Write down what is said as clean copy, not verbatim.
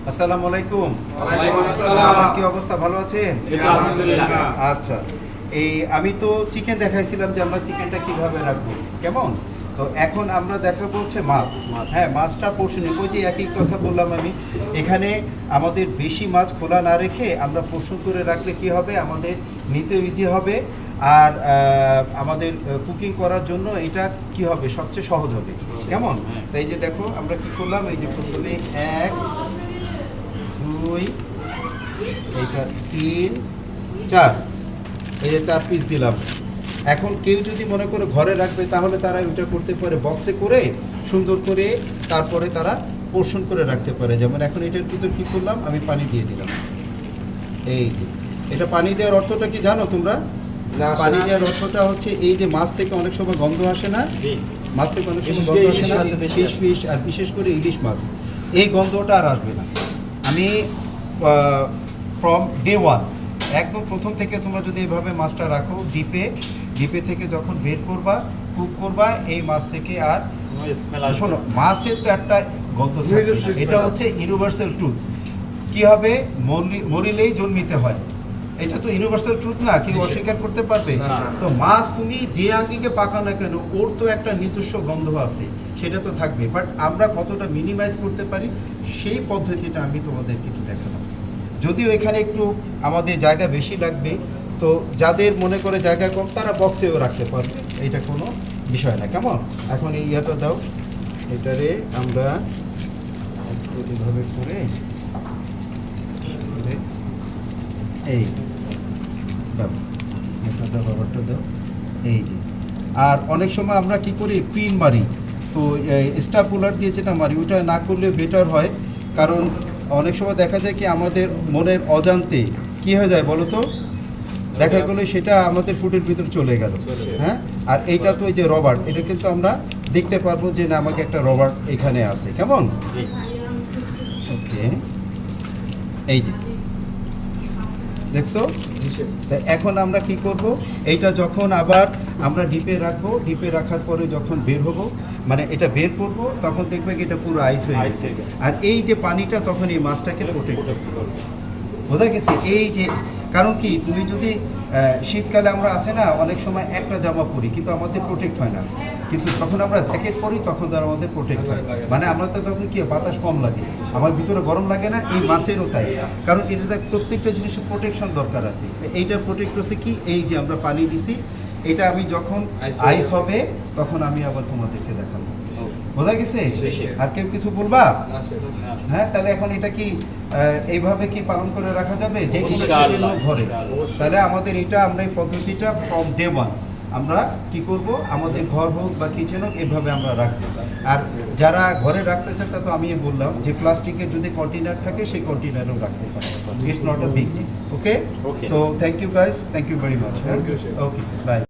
আসসালামু আলাইকুম। ওয়ালাইকুম আসসালাম। কি অবস্থা, ভালো আছেন? আলহামদুলিল্লাহ। আচ্ছা, এই আমি তো চিকেন দেখাইছিলাম যে আমরা চিকেনটা কিভাবে রাখবো, কেমন? তো এখন আমরা দেখাবো হচ্ছে মাছ। হ্যাঁ, মাছটা পোর্শনে, ওই যে একই কথা বললাম আমি, এখানে আমাদের বেশি মাছ খোলা না রেখে আমরা পোর্শন করে রাখলে কি হবে, আমাদের নিতে ইজি হবে। আর আমাদের কুকিং করার জন্য এটা কি হবে, সবচেয়ে সহজ হবে, কেমন? তাই যে দেখো আমরা কি করলাম, এই যে প্রথমে 1 2 এইটা 3 4, এই যে 4 পিস দিলাম। এখন কেউ যদি মনে করে ঘরে রাখবে তাহলে তারা ওইটা করতে পারে, বক্সে করে সুন্দর করে তারপরে তারা পোর্শন করে রাখতে পারে। যেমন এখন এটার ভিতর কী করলাম, আমি পানি দিয়ে দিলাম। এই যে এটা পানি দেওয়ার অর্থটা কি জানো তোমরা? পানি দেওয়ার অর্থটা হচ্ছে এই যে মাছ থেকে অনেক সময় গন্ধ আসে না, মাছ থেকে অনেক সময় গন্ধ আসে না, ফিশ আর বিশেষ করে ইলিশ মাছ, এই গন্ধটা আর আসবে না। আমি ফ্রম ডে 1 একদম প্রথম থেকে তোমরা যদি এইভাবে মাছটা রাখো ডিপে থেকে যখন বের করবা, কুক করবা, এই মাছ থেকে আর শোনো, মাছের তো একটা গন্ধ থাকে, এটা হচ্ছে ইউনিভার্সাল ট্রুথ। কি হবে, মরিলেই জন্মিতে হয়, এটা তো ইউনিভার্সাল ট্রুথ না, কেউ অস্বীকার করতে পারবে? তো মাছ তুমি যে আঙ্গিকে পাকাও না কেন, ওর তো একটা নিজস্ব গন্ধ আছে, সেটা তো থাকবে। বাট আমরা কতটা মিনিমাইজ করতে পারি সেই পদ্ধতিটা আমি তোমাদেরকে একটু দেখালাম। যদিও এখানে একটু আমাদের জায়গা বেশি লাগবে, তো যাদের মনে করে জায়গা কম তারা বক্সেও রাখতে পারবে, এটা কোনো বিষয় না, কেমন? এখন এই ইয়েটা দাও, এটারে আমরা এইভাবে করে এই দাও, এটা দাও, বাবারটা দাও, এই যে। আর অনেক সময় আমরা কি করি, পিন মারি, তো স্টাপুলার দিয়ে যেটা মারি ওটা না করলে বেটার হয়। কারণ অনেক সময় দেখা যায় কি আমাদের মনের অজান্তে কি হয়ে যায় বলো তো, দেখা গেলো সেটা আমাদের ফুটের ভিতর চলে গেল। হ্যাঁ, আর এইটা তো এই যে রবার, এটা কিন্তু আমরা দেখতে পারবো যে না, আমাকে একটা রবার এখানে আছে, কেমন? ওকে, এই যে দেখছো। এখন আমরা কি করব, এইটা যখন আবার আমরা ডিপে রাখবো, ডিপে রাখার পরে যখন বের হবো, মানে এটা বের করব, তখন দেখবে কি এটা পুরো আইস হয়ে গেছে। আর এই যে পানিটা তখন এই মাছটাকে প্রোটেক্ট করতে পারবে, বোঝা গেছে? এই যে কারণ কি, তুমি যদি শীতকালে আমরা আসে না অনেক সময় একটা জামা পরি কিন্তু আমাদের প্রোটেক্ট হয় না, কিন্তু যখন আমরা জ্যাকেট পরি তখন তার আমাদের প্রোটেক্ট হয়। মানে আমরা তো তখন কি বাতাস কম লাগে, আমার ভিতরে গরম লাগে না, এই মাছেরও তাই। কারণ এটা প্রত্যেকটা জিনিসের প্রোটেকশন দরকার আছে। এইটা প্রোটেক্ট করছে কি, এই যে আমরা পানি দিছি, এটা আমি যখন আইস হবে তখন আমি আবার তোমাদেরকে দেখাবো, বোঝা গেছে? আর কেউ কিছু বলবা? হ্যাঁ, তাহলে এখন এটা কি এইভাবে কি পালন করে রাখা যাবে যে কোনো ঘরে? তাহলে আমাদের এটা, আমরা এই পদ্ধতিটা ফ্রম ডে 1 আমরা কি করব, আমাদের ঘর হোক বা কিচেন হোক, এভাবে আমরা রাখবো। আর যারা ঘরে রাখতে চান তা তো আমি বললাম যে প্লাস্টিকের যদি কন্টেনার থাকে সেই কন্টেনারেও রাখতে পারে, it's not a big deal. Okay, so thank you guys, thank you very much. Okay, by.